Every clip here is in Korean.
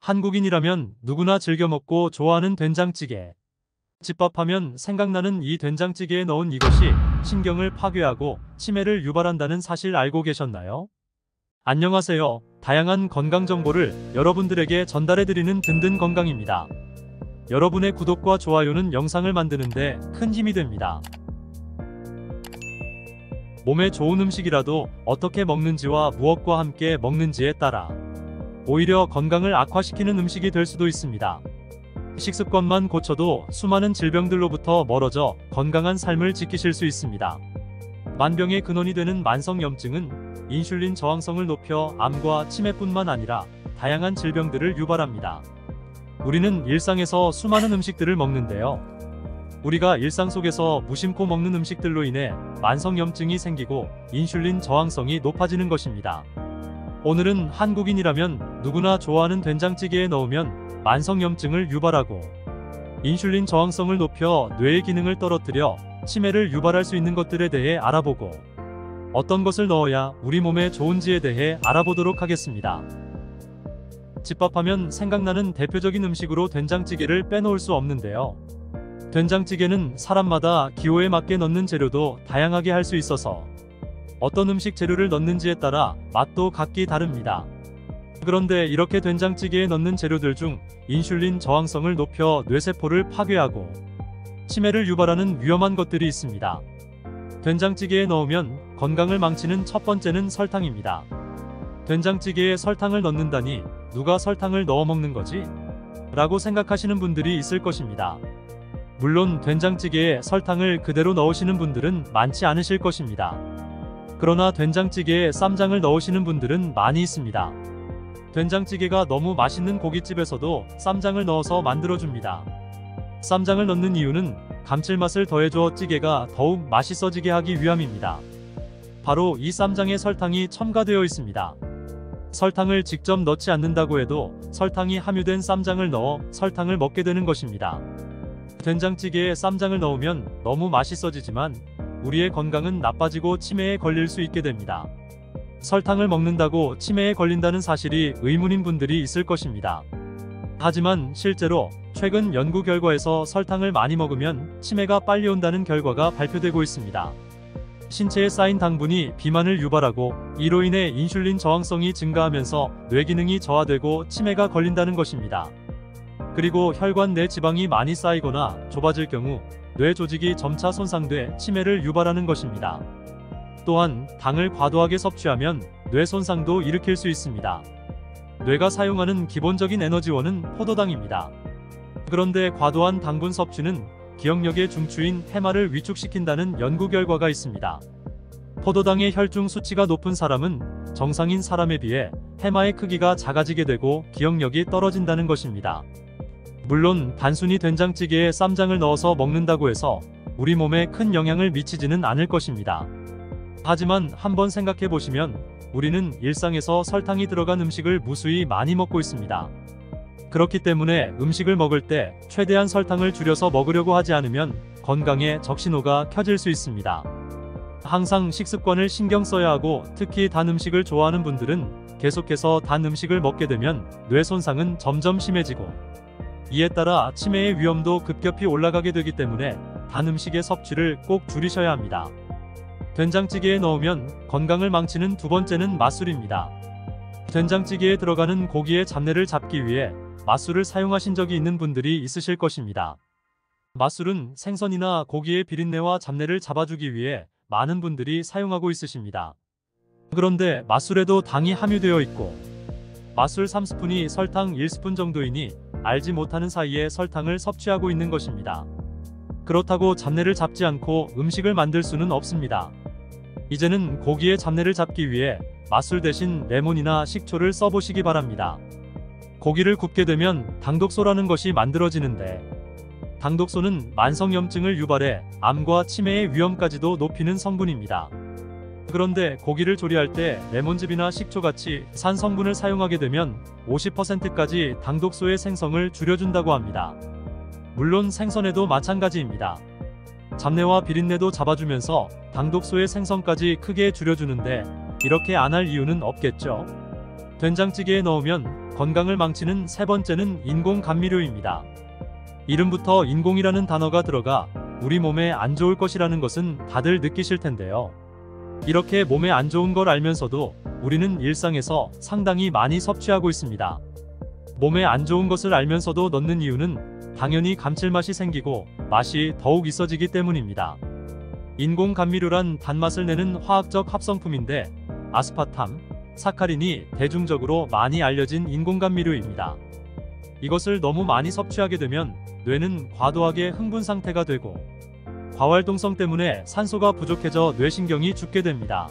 한국인이라면 누구나 즐겨 먹고 좋아하는 된장찌개. 집밥하면 생각나는 이 된장찌개에 넣은 이것이 신경을 파괴하고 치매를 유발한다는 사실 알고 계셨나요? 안녕하세요. 다양한 건강 정보를 여러분들에게 전달해드리는 든든 건강입니다. 여러분의 구독과 좋아요는 영상을 만드는데 큰 힘이 됩니다. 몸에 좋은 음식이라도 어떻게 먹는지와 무엇과 함께 먹는지에 따라 오히려 건강을 악화시키는 음식이 될 수도 있습니다. 식습관만 고쳐도 수많은 질병들로부터 멀어져 건강한 삶을 지키실 수 있습니다. 만병의 근원이 되는 만성염증은 인슐린 저항성을 높여 암과 치매뿐만 아니라 다양한 질병들을 유발합니다. 우리는 일상에서 수많은 음식들을 먹는데요. 우리가 일상 속에서 무심코 먹는 음식들로 인해 만성염증이 생기고 인슐린 저항성이 높아지는 것입니다. 오늘은 한국인이라면 누구나 좋아하는 된장찌개에 넣으면 만성염증을 유발하고 인슐린 저항성을 높여 뇌의 기능을 떨어뜨려 치매를 유발할 수 있는 것들에 대해 알아보고 어떤 것을 넣어야 우리 몸에 좋은지에 대해 알아보도록 하겠습니다. 집밥하면 생각나는 대표적인 음식으로 된장찌개를 빼놓을 수 없는데요. 된장찌개는 사람마다 기호에 맞게 넣는 재료도 다양하게 할 수 있어서 어떤 음식 재료를 넣는지에 따라 맛도 각기 다릅니다. 그런데 이렇게 된장찌개에 넣는 재료들 중 인슐린 저항성을 높여 뇌세포를 파괴하고 치매를 유발하는 위험한 것들이 있습니다. 된장찌개에 넣으면 건강을 망치는 첫 번째는 설탕입니다. 된장찌개에 설탕을 넣는다니 누가 설탕을 넣어 먹는 거지? 라고 생각하시는 분들이 있을 것입니다. 물론 된장찌개에 설탕을 그대로 넣으시는 분들은 많지 않으실 것입니다. 그러나 된장찌개에 쌈장을 넣으시는 분들은 많이 있습니다. 된장찌개가 너무 맛있는 고깃집에서도 쌈장을 넣어서 만들어줍니다. 쌈장을 넣는 이유는 감칠맛을 더해줘 찌개가 더욱 맛있어지게 하기 위함입니다. 바로 이 쌈장에 설탕이 첨가되어 있습니다. 설탕을 직접 넣지 않는다고 해도 설탕이 함유된 쌈장을 넣어 설탕을 먹게 되는 것입니다. 된장찌개에 쌈장을 넣으면 너무 맛있어지지만 우리의 건강은 나빠지고 치매에 걸릴 수 있게 됩니다. 설탕을 먹는다고 치매에 걸린다는 사실이 의문인 분들이 있을 것입니다. 하지만 실제로 최근 연구 결과에서 설탕을 많이 먹으면 치매가 빨리 온다는 결과가 발표되고 있습니다. 신체에 쌓인 당분이 비만을 유발하고 이로 인해 인슐린 저항성이 증가하면서 뇌 기능이 저하되고 치매가 걸린다는 것입니다. 그리고 혈관 내 지방이 많이 쌓이거나 좁아질 경우 뇌 조직이 점차 손상돼 치매를 유발하는 것입니다. 또한 당을 과도하게 섭취하면 뇌 손상도 일으킬 수 있습니다. 뇌가 사용하는 기본적인 에너지원은 포도당입니다. 그런데 과도한 당분 섭취는 기억력의 중추인 해마를 위축시킨다는 연구 결과가 있습니다. 포도당의 혈중 수치가 높은 사람은 정상인 사람에 비해 해마의 크기가 작아지게 되고 기억력이 떨어진다는 것입니다. 물론 단순히 된장찌개에 쌈장을 넣어서 먹는다고 해서 우리 몸에 큰 영향을 미치지는 않을 것입니다. 하지만 한번 생각해 보시면 우리는 일상에서 설탕이 들어간 음식을 무수히 많이 먹고 있습니다. 그렇기 때문에 음식을 먹을 때 최대한 설탕을 줄여서 먹으려고 하지 않으면 건강에 적신호가 켜질 수 있습니다. 항상 식습관을 신경 써야 하고 특히 단 음식을 좋아하는 분들은 계속해서 단 음식을 먹게 되면 뇌 손상은 점점 심해지고 이에 따라 치매의 위험도 급격히 올라가게 되기 때문에 단 음식의 섭취를 꼭 줄이셔야 합니다. 된장찌개에 넣으면 건강을 망치는 두 번째는 맛술입니다. 된장찌개에 들어가는 고기의 잡내를 잡기 위해 맛술을 사용하신 적이 있는 분들이 있으실 것입니다. 맛술은 생선이나 고기의 비린내와 잡내를 잡아주기 위해 많은 분들이 사용하고 있으십니다. 그런데 맛술에도 당이 함유되어 있고 맛술 3스푼이 설탕 1스푼 정도이니 알지 못하는 사이에 설탕을 섭취하고 있는 것입니다. 그렇다고 잡내를 잡지 않고 음식을 만들 수는 없습니다. 이제는 고기의 잡내를 잡기 위해 맛술 대신 레몬이나 식초를 써보시기 바랍니다. 고기를 굽게 되면 당독소라는 것이 만들어지는데 당독소는 만성염증을 유발해 암과 치매의 위험까지도 높이는 성분입니다. 그런데 고기를 조리할 때 레몬즙이나 식초같이 산 성분을 사용하게 되면 50%까지 당독소의 생성을 줄여준다고 합니다. 물론 생선에도 마찬가지입니다. 잡내와 비린내도 잡아주면서 당독소의 생성까지 크게 줄여주는데 이렇게 안 할 이유는 없겠죠. 된장찌개에 넣으면 건강을 망치는 세 번째는 인공 감미료입니다. 이름부터 인공이라는 단어가 들어가 우리 몸에 안 좋을 것이라는 것은 다들 느끼실 텐데요. 이렇게 몸에 안 좋은 걸 알면서도 우리는 일상에서 상당히 많이 섭취하고 있습니다. 몸에 안 좋은 것을 알면서도 넣는 이유는 당연히 감칠맛이 생기고 맛이 더욱 있어지기 때문입니다. 인공 감미료란 단맛을 내는 화학적 합성품인데 아스파탐, 사카린이 대중적으로 많이 알려진 인공 감미료입니다. 이것을 너무 많이 섭취하게 되면 뇌는 과도하게 흥분 상태가 되고 과활동성 때문에 산소가 부족해져 뇌신경이 죽게 됩니다.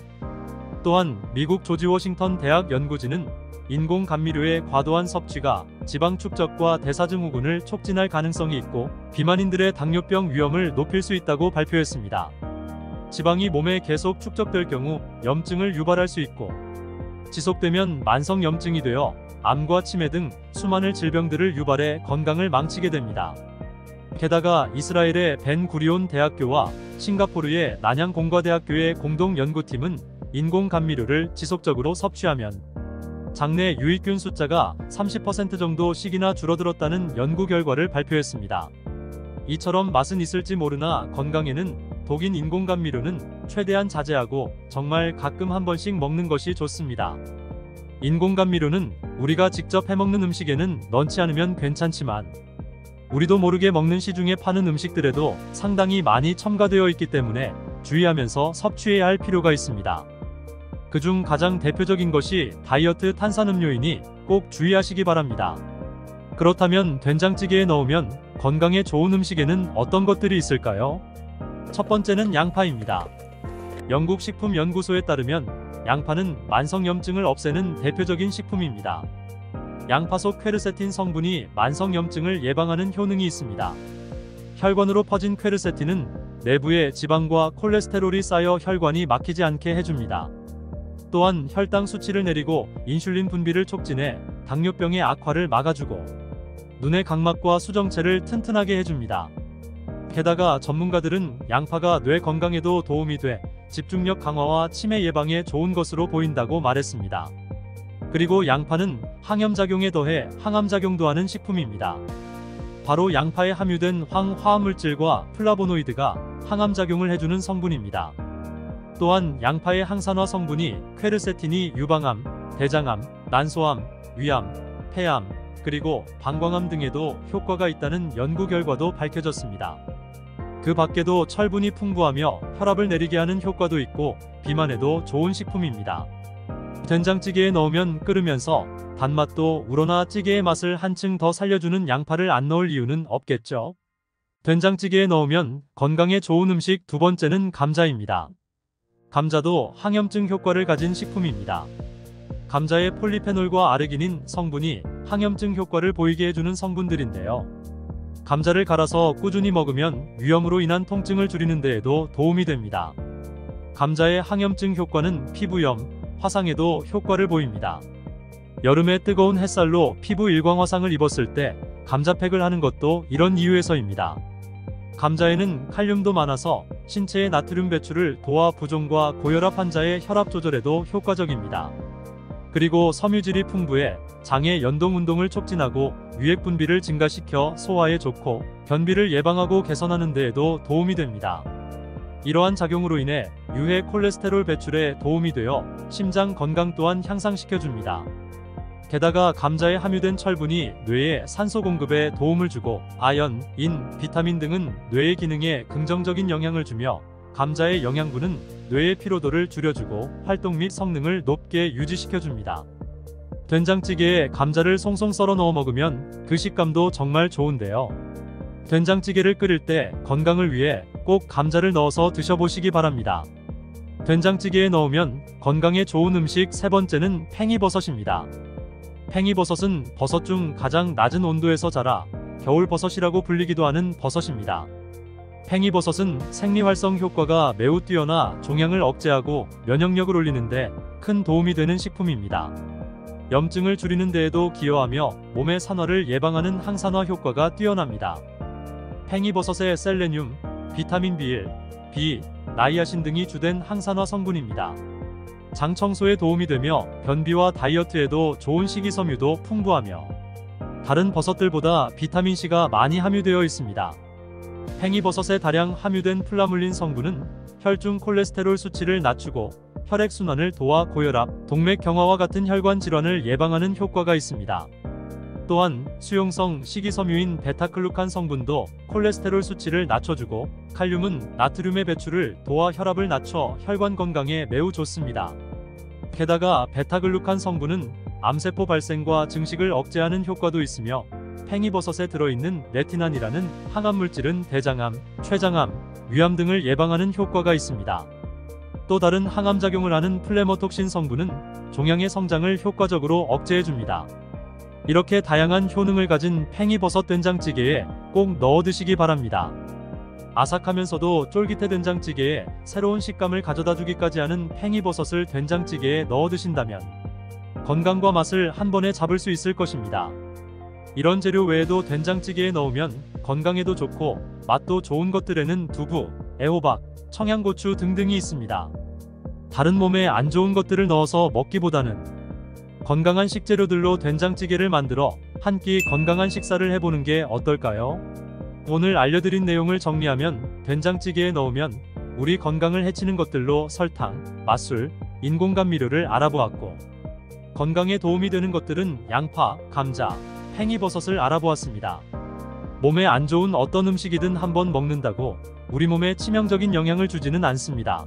또한 미국 조지 워싱턴 대학 연구진은 인공 감미료의 과도한 섭취가 지방 축적과 대사증후군을 촉진할 가능성이 있고 비만인들의 당뇨병 위험을 높일 수 있다고 발표했습니다. 지방이 몸에 계속 축적될 경우 염증을 유발할 수 있고 지속되면 만성염증이 되어 암과 치매 등 수많은 질병들을 유발해 건강을 망치게 됩니다. 게다가 이스라엘의 벤 구리온 대학교와 싱가포르의 난양 공과대학교의 공동 연구팀은 인공 감미료를 지속적으로 섭취하면 장내 유익균 숫자가 30% 정도씩이나 줄어들었다는 연구 결과를 발표했습니다. 이처럼 맛은 있을지 모르나 건강에는 독인 인공 감미료는 최대한 자제하고 정말 가끔 한 번씩 먹는 것이 좋습니다. 인공 감미료는 우리가 직접 해먹는 음식에는 넣지 않으면 괜찮지만 우리도 모르게 먹는 시중에 파는 음식들에도 상당히 많이 첨가되어 있기 때문에 주의하면서 섭취해야 할 필요가 있습니다. 그중 가장 대표적인 것이 다이어트 탄산음료이니 꼭 주의하시기 바랍니다. 그렇다면 된장찌개에 넣으면 건강에 좋은 음식에는 어떤 것들이 있을까요? 첫 번째는 양파입니다. 영국 식품연구소에 따르면 양파는 만성염증을 없애는 대표적인 식품입니다. 양파 속 퀘르세틴 성분이 만성염증을 예방하는 효능이 있습니다. 혈관으로 퍼진 퀘르세틴은 내부에 지방과 콜레스테롤이 쌓여 혈관이 막히지 않게 해줍니다. 또한 혈당 수치를 내리고 인슐린 분비를 촉진해 당뇨병의 악화를 막아주고 눈의 각막과 수정체를 튼튼하게 해줍니다. 게다가 전문가들은 양파가 뇌 건강에도 도움이 돼 집중력 강화와 치매 예방에 좋은 것으로 보인다고 말했습니다. 그리고 양파는 항염작용에 더해 항암작용도 하는 식품입니다. 바로 양파에 함유된 황화합물질과 플라보노이드가 항암작용을 해주는 성분입니다. 또한 양파의 항산화 성분이 퀘르세틴이 유방암, 대장암, 난소암, 위암, 폐암, 그리고 방광암 등에도 효과가 있다는 연구 결과도 밝혀졌습니다. 그 밖에도 철분이 풍부하며 혈압을 내리게 하는 효과도 있고 비만에도 좋은 식품입니다. 된장찌개에 넣으면 끓으면서 단맛도 우러나 찌개의 맛을 한층 더 살려주는 양파를 안 넣을 이유는 없겠죠. 된장찌개에 넣으면 건강에 좋은 음식 두 번째는 감자입니다. 감자도 항염증 효과를 가진 식품입니다. 감자의 폴리페놀과 아르기닌 성분이 항염증 효과를 보이게 해주는 성분들인데요. 감자를 갈아서 꾸준히 먹으면 위염으로 인한 통증을 줄이는 데에도 도움이 됩니다. 감자의 항염증 효과는 피부염, 화상에도 효과를 보입니다. 여름에 뜨거운 햇살로 피부 일광화상을 입었을 때 감자팩을 하는 것도 이런 이유에서입니다. 감자에는 칼륨도 많아서 신체의 나트륨 배출을 도와 부종과 고혈압 환자의 혈압 조절에도 효과적입니다. 그리고 섬유질이 풍부해 장의 연동 운동을 촉진하고 유액 분비를 증가시켜 소화에 좋고 변비를 예방하고 개선하는 데에도 도움이 됩니다. 이러한 작용으로 인해 유해 콜레스테롤 배출에 도움이 되어 심장 건강 또한 향상시켜줍니다. 게다가 감자에 함유된 철분이 뇌에 산소 공급에 도움을 주고 아연, 인, 비타민 등은 뇌의 기능에 긍정적인 영향을 주며 감자의 영양분은 뇌의 피로도를 줄여주고 활동 및 성능을 높게 유지시켜줍니다. 된장찌개에 감자를 송송 썰어 넣어 먹으면 그 식감도 정말 좋은데요. 된장찌개를 끓일 때 건강을 위해 꼭 감자를 넣어서 드셔보시기 바랍니다. 된장찌개에 넣으면 건강에 좋은 음식 세 번째는 팽이버섯입니다. 팽이버섯은 버섯 중 가장 낮은 온도에서 자라 겨울버섯이라고 불리기도 하는 버섯입니다. 팽이버섯은 생리활성 효과가 매우 뛰어나 종양을 억제하고 면역력을 올리는데 큰 도움이 되는 식품입니다. 염증을 줄이는 데에도 기여하며 몸의 산화를 예방하는 항산화 효과가 뛰어납니다. 팽이버섯의 셀레늄, 비타민 B1, B, 나이아신 등이 주된 항산화 성분입니다. 장 청소에 도움이 되며 변비와 다이어트에도 좋은 식이섬유도 풍부하며 다른 버섯들보다 비타민C가 많이 함유되어 있습니다. 팽이버섯에 다량 함유된 플라물린 성분은 혈중 콜레스테롤 수치를 낮추고 혈액순환을 도와 고혈압, 동맥 경화와 같은 혈관 질환을 예방하는 효과가 있습니다. 또한 수용성 식이섬유인 베타글루칸 성분도 콜레스테롤 수치를 낮춰주고 칼륨은 나트륨의 배출을 도와 혈압을 낮춰 혈관 건강에 매우 좋습니다. 게다가 베타글루칸 성분은 암세포 발생과 증식을 억제하는 효과도 있으며 팽이버섯에 들어있는 레티난이라는 항암물질은 대장암, 췌장암, 위암 등을 예방하는 효과가 있습니다. 또 다른 항암작용을 하는 플레모톡신 성분은 종양의 성장을 효과적으로 억제해줍니다. 이렇게 다양한 효능을 가진 팽이버섯 된장찌개에 꼭 넣어 드시기 바랍니다. 아삭하면서도 쫄깃해 된장찌개에 새로운 식감을 가져다 주기까지 하는 팽이버섯을 된장찌개에 넣어 드신다면 건강과 맛을 한 번에 잡을 수 있을 것입니다. 이런 재료 외에도 된장찌개에 넣으면 건강에도 좋고 맛도 좋은 것들에는 두부, 애호박, 청양고추 등등이 있습니다. 다른 몸에 안 좋은 것들을 넣어서 먹기보다는 건강한 식재료들로 된장찌개를 만들어 한 끼 건강한 식사를 해보는 게 어떨까요? 오늘 알려드린 내용을 정리하면 된장찌개에 넣으면 우리 건강을 해치는 것들로 설탕, 맛술, 인공감미료를 알아보았고 건강에 도움이 되는 것들은 양파, 감자, 팽이버섯을 알아보았습니다. 몸에 안 좋은 어떤 음식이든 한번 먹는다고 우리 몸에 치명적인 영향을 주지는 않습니다.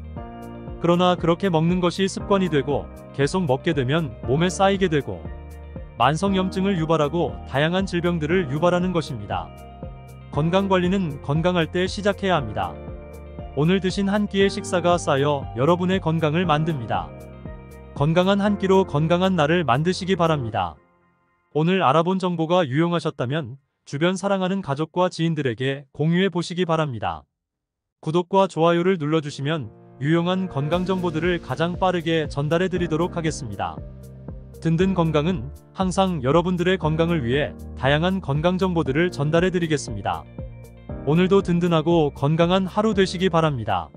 그러나 그렇게 먹는 것이 습관이 되고 계속 먹게 되면 몸에 쌓이게 되고 만성염증을 유발하고 다양한 질병들을 유발하는 것입니다. 건강관리는 건강할 때 시작해야 합니다. 오늘 드신 한 끼의 식사가 쌓여 여러분의 건강을 만듭니다. 건강한 한 끼로 건강한 날을 만드시기 바랍니다. 오늘 알아본 정보가 유용하셨다면 주변 사랑하는 가족과 지인들에게 공유해 보시기 바랍니다. 구독과 좋아요를 눌러주시면 유용한 건강 정보들을 가장 빠르게 전달해 드리도록 하겠습니다. 든든 건강은 항상 여러분들의 건강을 위해 다양한 건강 정보들을 전달해 드리겠습니다. 오늘도 든든하고 건강한 하루 되시기 바랍니다.